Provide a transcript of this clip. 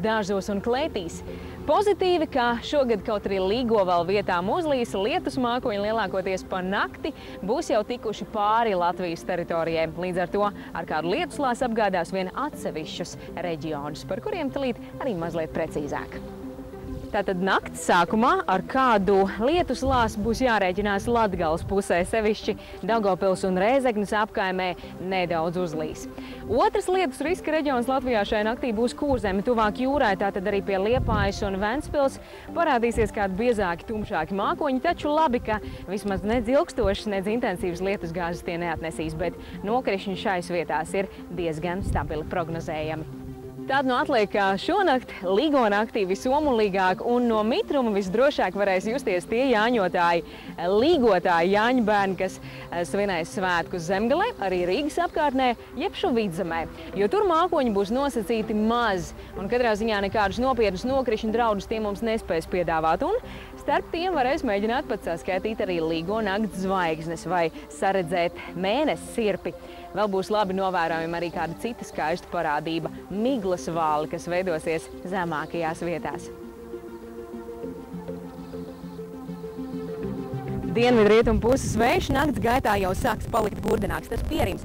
dārzos un klētīs. Pozitīvi, ka šogad kaut arī Līgo vēl vietām uzlīs, lietus mākoņi lielākoties pa nakti būs jau tikuši pāri Latvijas teritorijai. Līdz ar to ar kādu lietuslāsu apgādās vien atsevišķus reģionus, par kuriem tūlīt arī mazliet precīzāk. Tātad nakts sākumā ar kādu lietuslāsu būs jārēķinās Latgales pusē, sevišķi Daugavpils un Rēzeknes apkaimē nedaudz uzlīs. Otrs lietus riska reģions Latvijā šai naktī būs Kurzeme, tuvāk jūrai, tātad arī pie Liepājas un Ventspils parādīsies kādi biezāki, tumšāki mākoņi, taču labi, ka vismaz nedz ilgstošas, nedz intensīvas lietusgāzes tie neatnesīs, bet nokrišņi šais vietās ir diezgan stabili prognozējami. Tad nu atliek, ka šonakt Līgo naktī visomulīgāk un no mitruma visdrošāk varēs justies tie jāņotāji, līgotāji Jāņu bērni, kas svinēs svētkus Zemgalē, arī Rīgas apkārtnē, jeb šo Vidzemē, jo tur mākoņi būs nosacīti maz, un katrā ziņā nekādus nopietnus nokrišņu draudus tie mums nespēs piedāvāt, un starp tiem varēs mēģināt pat saskaitīt arī Līgo nakts zvaigznes vai saredzēt mēnesi sirpi. Vēl būs labi novērojama arī kāda cita skaista parādība – miglas vāli, kas veidosies zemākajās vietās. Dienvidrietumu puses vējš nakts gaitā jau sāks palikt burdenāks, tas pierims.